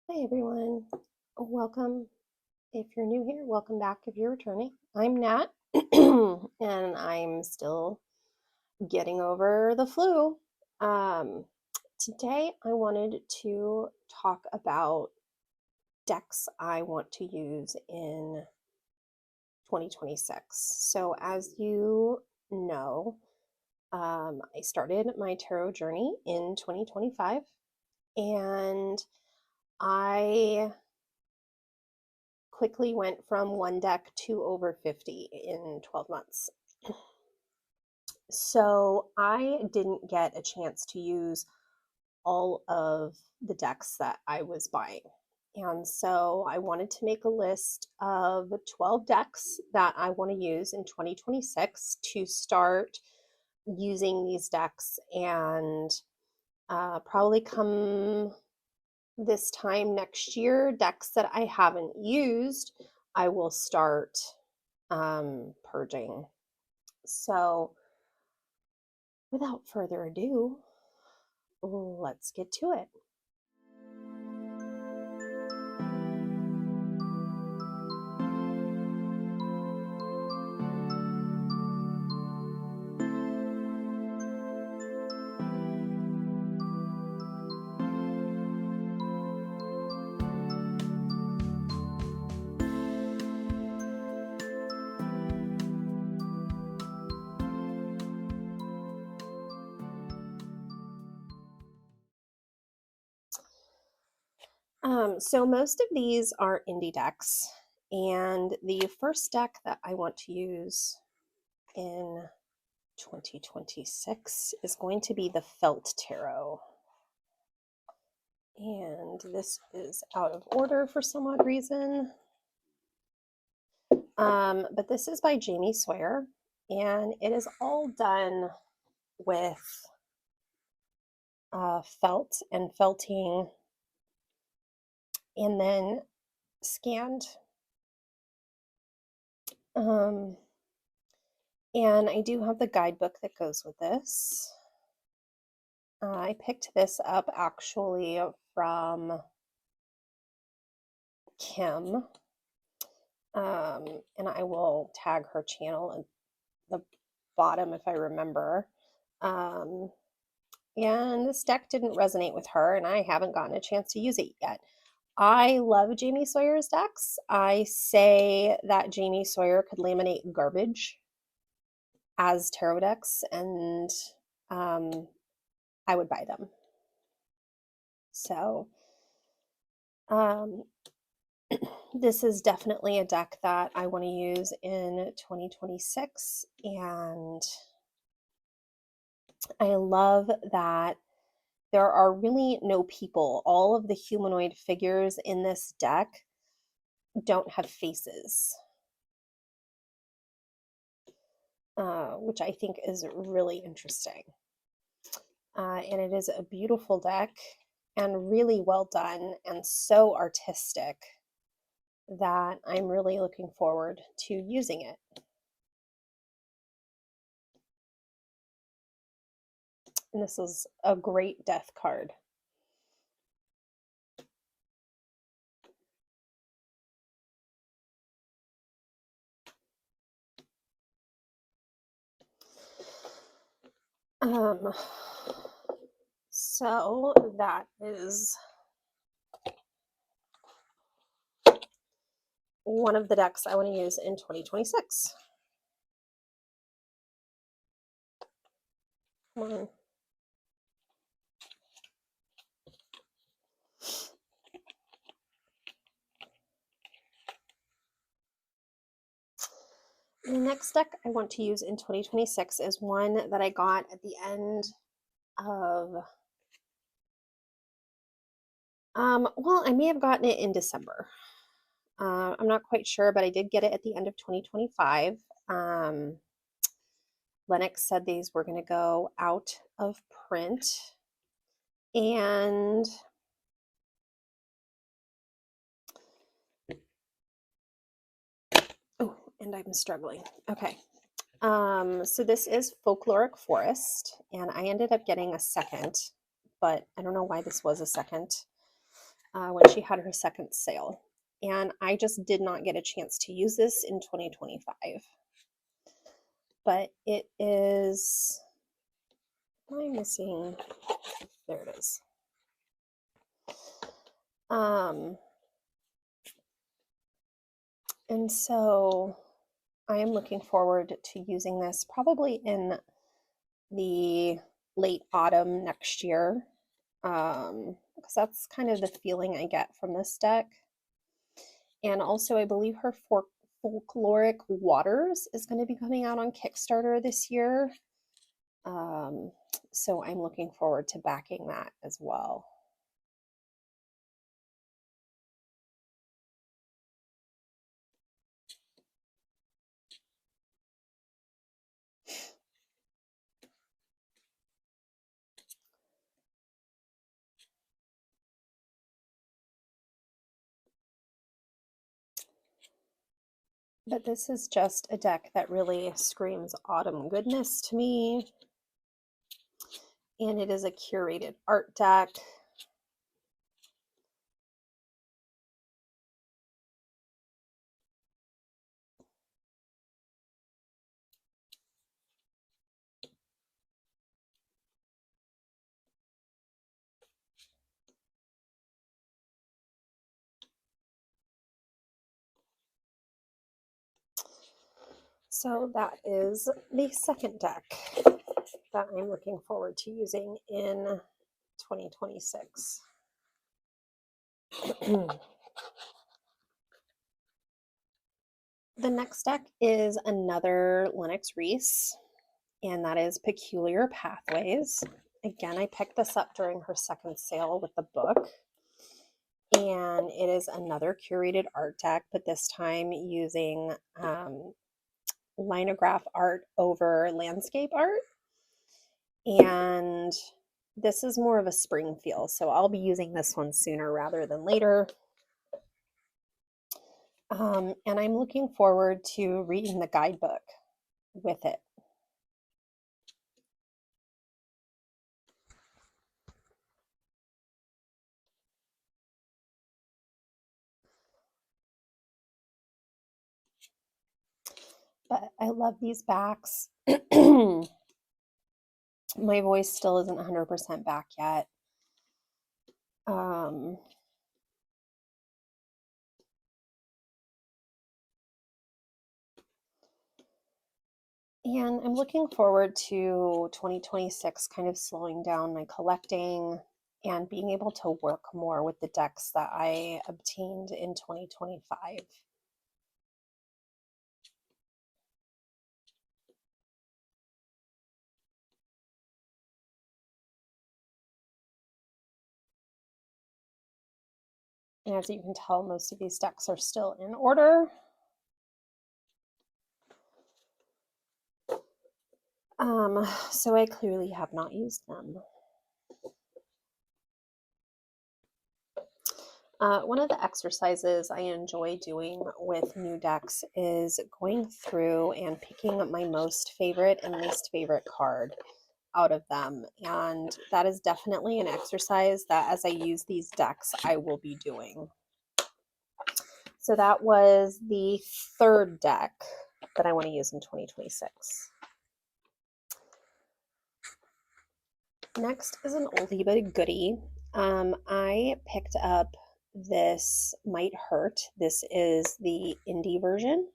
Hi everyone, welcome. If you're new here, welcome back if you're returning. I'm Nat, and I'm still getting over the flu. Um, Today I wanted to talk about decks I want to use in 2026. So as you know, I started my tarot journey in 2025, and I quickly went from one deck to over 50 in 12 months. So I didn't get a chance to use all of the decks that I was buying. And so I wanted to make a list of 12 decks that I want to use in 2026 to start using these decks, and probably come this time next year, decks that I haven't used, I will start purging. So, without further ado, let's get to it. So most of these are indie decks, and the first deck that I want to use in 2026 is going to be the Felt Tarot. And this is out of order for some odd reason. But this is by Jamie Sawyer, and it is all done with felt and felting, and then scanned. And I do have the guidebook that goes with this. I picked this up actually from Kim, and I will tag her channel at the bottom if I remember. And this deck didn't resonate with her, and I haven't gotten a chance to use it yet. I love Jamie Sawyer's decks. I say that Jamie Sawyer could laminate garbage as tarot decks, and I would buy them. So this is definitely a deck that I want to use in 2026, and I love that there are really no people. All of the humanoid figures in this deck don't have faces, which I think is really interesting. And it is a beautiful deck and really well done and so artistic that I'm really looking forward to using it. And this is a great death card. So that is one of the decks I want to use in 2026. Come on. The next deck I want to use in 2026 is one that I got at the end of, well, I may have gotten it in December. I'm not quite sure, but I did get it at the end of 2025. Lennox said these were going to go out of print, and oh, and I'm struggling. Okay. So this is Folkloric Forest, and I ended up getting a second, but I don't know why this was a second. when she had her second sale. And I just did not get a chance to use this in 2025. But it is, what am I missing? There it is. And so I am looking forward to using this probably in the late autumn next year, because that's kind of the feeling I get from this deck. And also, I believe her Folkloric Waters is going to be coming out on Kickstarter this year. So I'm looking forward to backing that as well. But this is just a deck that really screams autumn goodness to me. And it is a curated art deck. So that is the second deck that I'm looking forward to using in 2026. The next deck is another Lennox Reese, and that is Peculiar Pathways. Again, I picked this up during her second sale with the book, and it is another curated art deck, but this time using linograph art over landscape art. And this is more of a spring feel, so I'll be using this one sooner rather than later. And I'm looking forward to reading the guidebook with it. But I love these backs. My voice still isn't 100% back yet. And I'm looking forward to 2026 kind of slowing down my collecting and being able to work more with the decks that I obtained in 2025. And as you can tell, most of these decks are still in order. So I clearly have not used them. One of the exercises I enjoy doing with new decks is going through and picking my most favorite and least favorite card out of them. And that is definitely an exercise that as I use these decks, I will be doing. So that was the third deck that I want to use in 2026. Next is an oldie but a goodie. I picked up this Might Hurt. This is the indie version.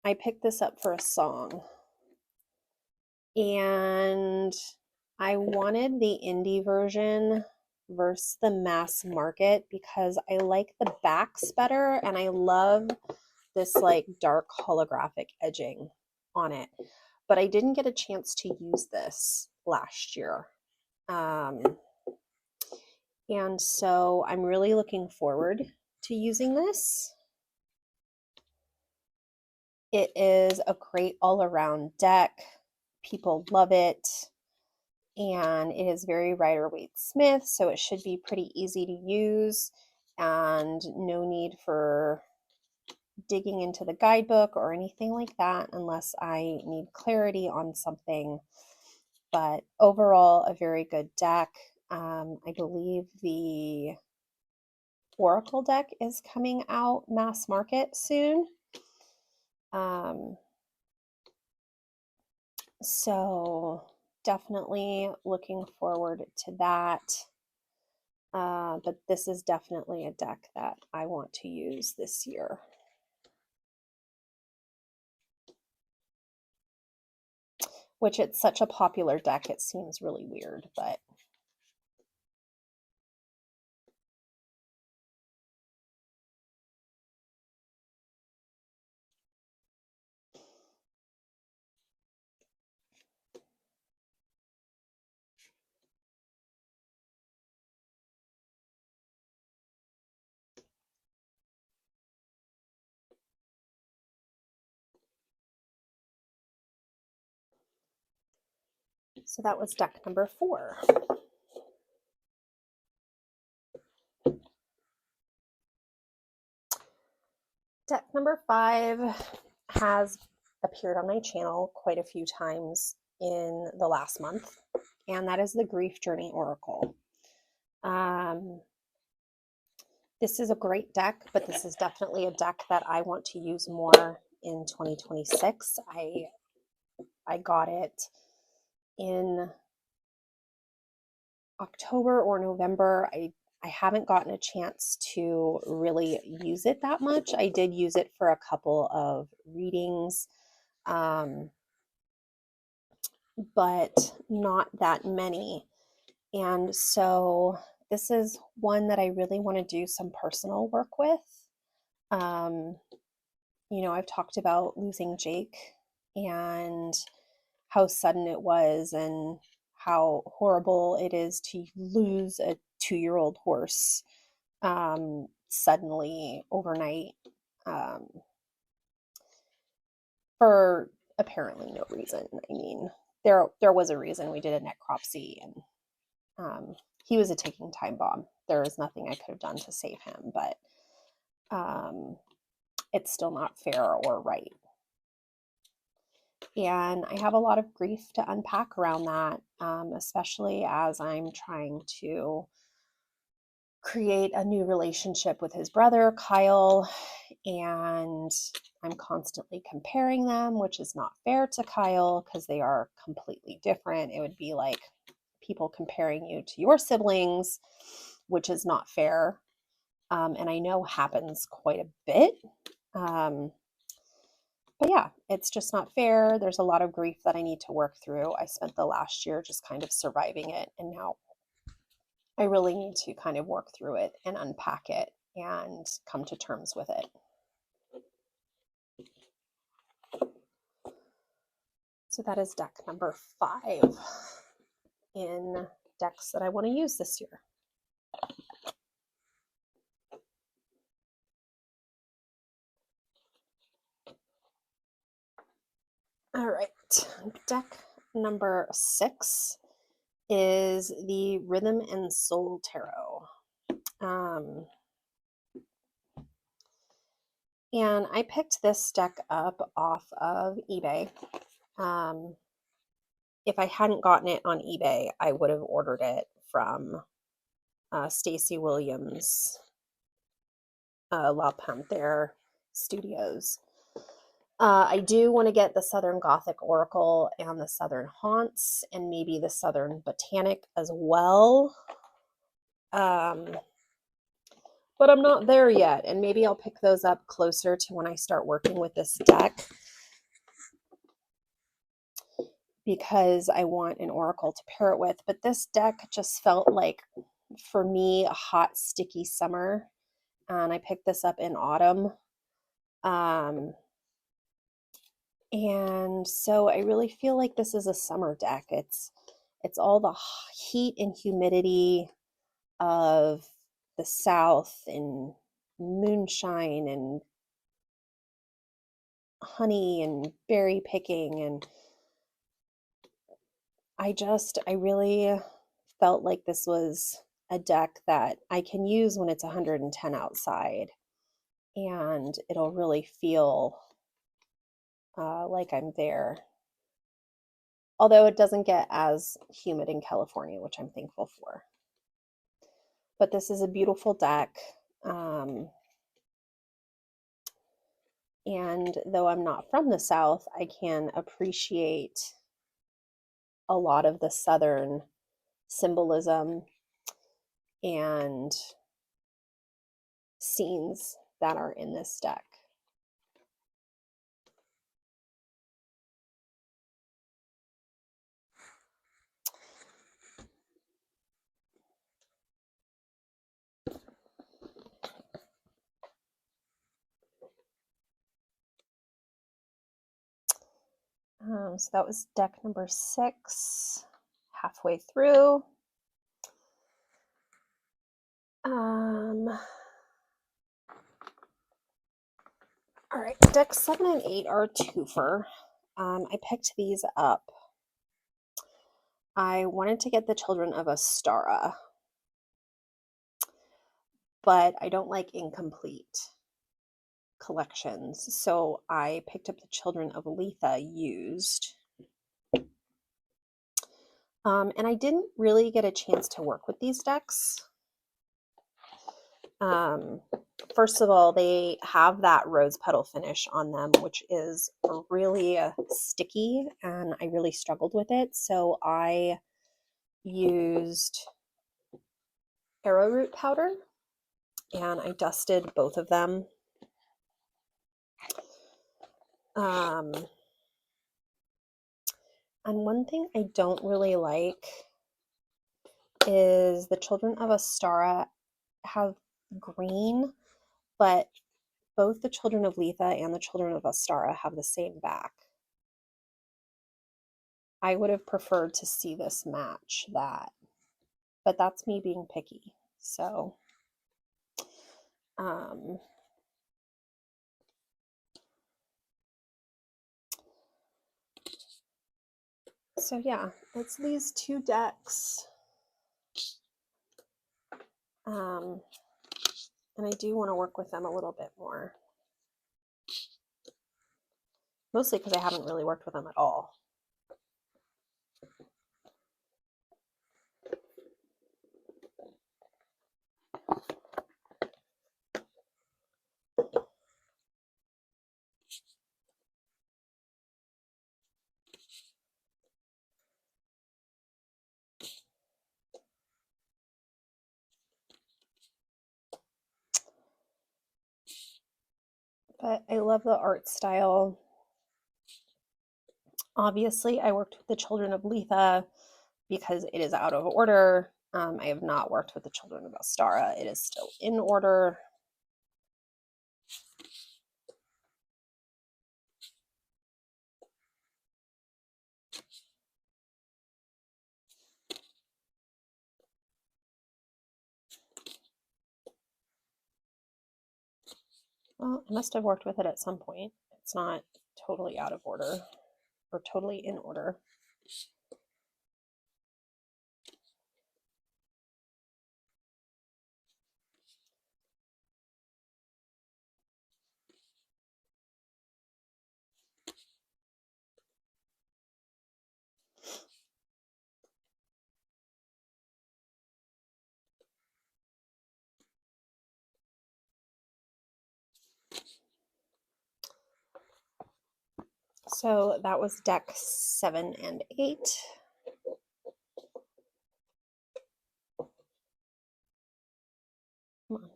I picked this up for a song, and I wanted the indie version versus the mass market because I like the backs better, and I love this like dark holographic edging on it. But I didn't get a chance to use this last year. And so I'm really looking forward to using this. It is a great all-around deck. People love it. And it is very Rider-Waite Smith, so it should be pretty easy to use and no need for digging into the guidebook or anything like that unless I need clarity on something. but overall, a very good deck. I believe the Oracle deck is coming out mass market soon. So definitely looking forward to that. But this is definitely a deck that I want to use this year. Which it's such a popular deck, it seems really weird, but so that was deck number 4. Deck number 5 has appeared on my channel quite a few times in the last month, and that is the Grief Journey Oracle. This is a great deck, but this is definitely a deck that I want to use more in 2026. I got it in October or November. I haven't gotten a chance to really use it that much. I did use it for a couple of readings, but not that many. And so this is one that I really want to do some personal work with. You know, I've talked about losing Jake and how sudden it was and how horrible it is to lose a 2-year-old horse suddenly overnight for apparently no reason. I mean, there was a reason. We did a necropsy, and he was a ticking time bomb. There was nothing I could have done to save him, but it's still not fair or right. And I have a lot of grief to unpack around that, especially as I'm trying to create a new relationship with his brother, Kyle, and I'm constantly comparing them, which is not fair to Kyle because they are completely different. It would be like people comparing you to your siblings, which is not fair, and I know happens quite a bit. But yeah, it's just not fair. There's a lot of grief that I need to work through. I spent the last year just kind of surviving it, and now I really need to kind of work through it and unpack it and come to terms with it. So that is deck number 5 in decks that I want to use this year. All right, deck number 6 is the Rhythm and Soul Tarot. And I picked this deck up off of eBay. If I hadn't gotten it on eBay, I would have ordered it from Stacey Williams, La Panther Studios. I do want to get the Southern Gothic Oracle and the Southern Haunts and maybe the Southern Botanic as well. But I'm not there yet, and maybe I'll pick those up closer to when I start working with this deck, because I want an oracle to pair it with. But this deck just felt like, for me, a hot, sticky summer, and I picked this up in autumn. And so I really feel like this is a summer deck. It's all the heat and humidity of the South and moonshine and honey and berry picking, and I really felt like this was a deck that I can use when it's 110 outside, and it'll really feel like I'm there. although it doesn't get as humid in California, which I'm thankful for. But this is a beautiful deck. And though I'm not from the South, I can appreciate a lot of the Southern symbolism and scenes that are in this deck. So that was deck number 6, halfway through. All right, deck 7 and 8 are a twofer. I picked these up. I wanted to get the Children of Ostara, but I don't like incomplete collections, so I picked up the Children of Litha used. And I didn't really get a chance to work with these decks. First of all, they have that rose petal finish on them, which is really sticky, and I really struggled with it. So I used arrowroot powder, and I dusted both of them. And one thing I don't really like is the Children of Ostara have green, but both the Children of Litha and the Children of Ostara have the same back. I would have preferred to see this match that, but that's me being picky. So, yeah, it's these two decks. And I do want to work with them a little bit more. Mostly because I haven't really worked with them at all. But I love the art style. Obviously, I worked with the Children of Litha because it is out of order. I have not worked with the Children of Ostara. It is still in order. Well, I must have worked with it at some point. It's not totally out of order or totally in order. So that was deck 7 and 8. Come on.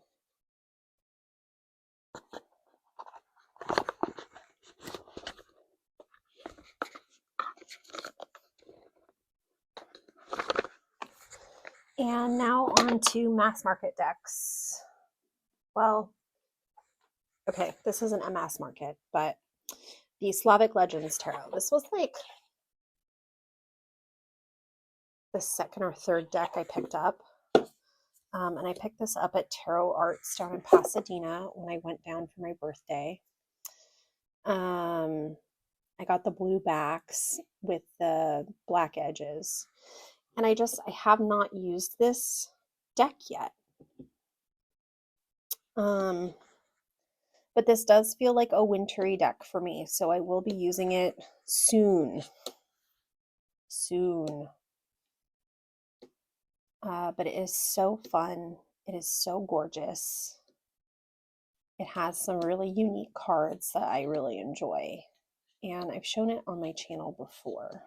And now on to mass market decks. Well, okay, this isn't a mass market, but the Slavic Legends Tarot. This was like the second or third deck I picked up. And I picked this up at Tarot Arts down in Pasadena when I went down for my birthday. I got the blue backs with the black edges. And I have not used this deck yet. But this does feel like a wintry deck for me, so I will be using it soon. soon. But it is so fun. It is so gorgeous. It has some really unique cards that I really enjoy. And I've shown it on my channel before.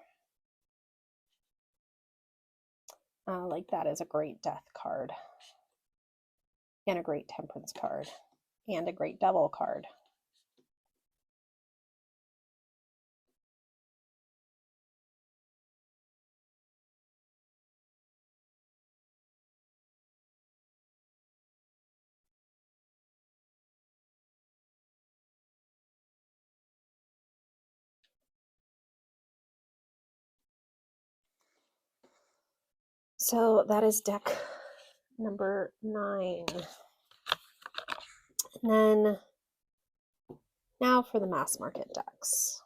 Like that is a great death card. And a great temperance card. And a great devil card. So that is deck number 9. And then now for the mass market decks.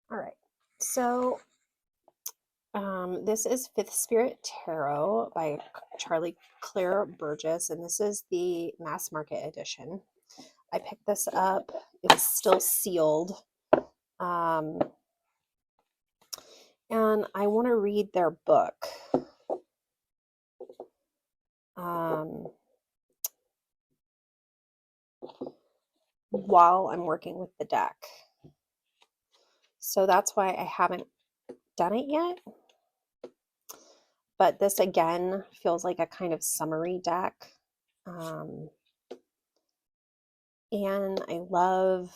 All right, so this is Fifth Spirit Tarot by Charlie Claire Burgess, and this is the mass market edition. I picked this up. It was still sealed. And I want to read their book. While I'm working with the deck. So that's why I haven't done it yet. But this again feels like a kind of summary deck. And I love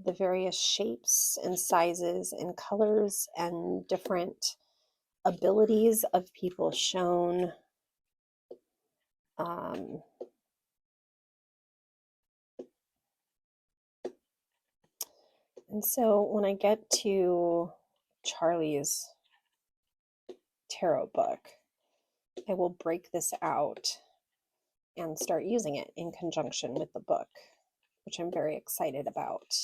the various shapes and sizes and colors and different abilities of people shown. And so when I get to Charlie's tarot book, I will break this out and start using it in conjunction with the book, which I'm very excited about.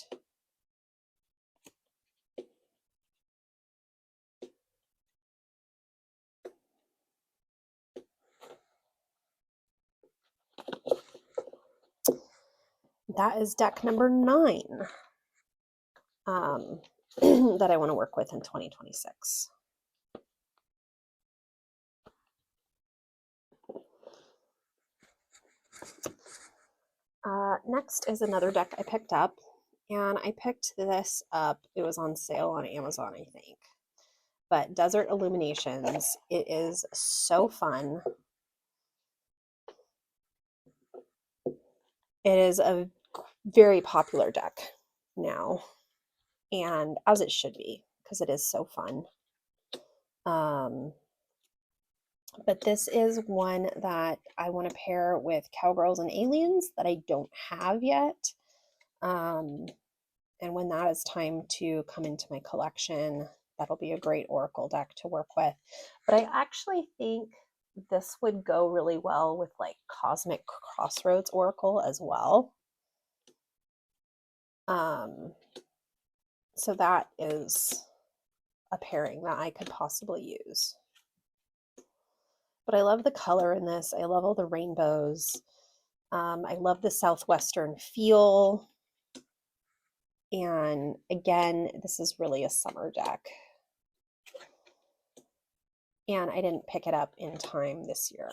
That is deck number 9 that I want to work with in 2026. Next is another deck I picked up, and I picked this up. It was on sale on Amazon, I think. But Desert Illuminations, it is so fun. It is a very popular deck now, and as it should be, because it is so fun. But this is one that I want to pair with Cowgirls and Aliens that I don't have yet. And when that is time to come into my collection, that'll be a great oracle deck to work with. But I actually think this would go really well with like Cosmic Crossroads Oracle as well. So that is a pairing that I could possibly use. But I love the color in this. I love all the rainbows. I love the Southwestern feel. And again, this is really a summer deck. And I didn't pick it up in time this year.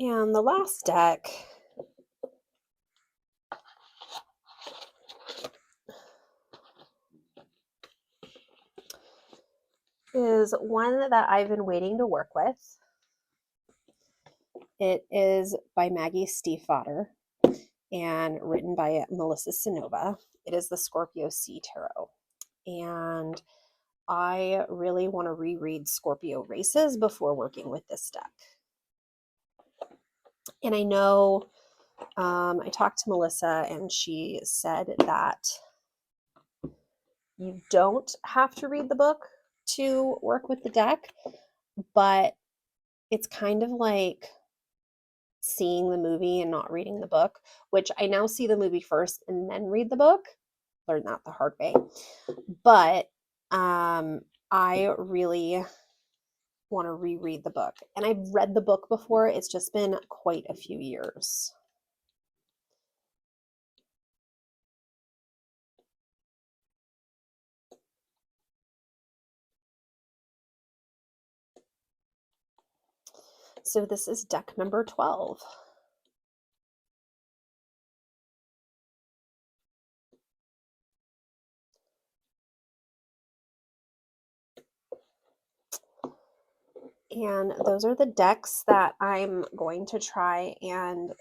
And the last deck is one that I've been waiting to work with. It is by Maggie Stiefvater and written by Melissa Sinova. It is the Scorpio Sea Tarot. And I really want to reread Scorpio Races before working with this deck. And I know I talked to Melissa and she said that you don't have to read the book to work with the deck, but it's kind of like seeing the movie and not reading the book, which I now see the movie first and then read the book. Learned that the hard way. But I really want to reread the book. And I've read the book before, it's just been quite a few years. So this is deck number 12. And those are the decks that I'm going to try and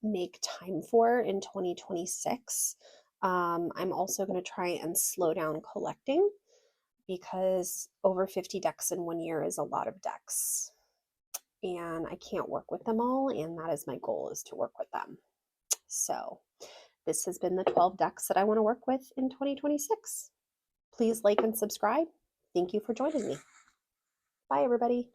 make time for in 2026. I'm also going to try and slow down collecting because over 50 decks in 1 year is a lot of decks. And I can't work with them all, and that is my goal, is to work with them. So this has been the 12 decks that I want to work with in 2026. Please like and subscribe. Thank you for joining me. Bye, everybody.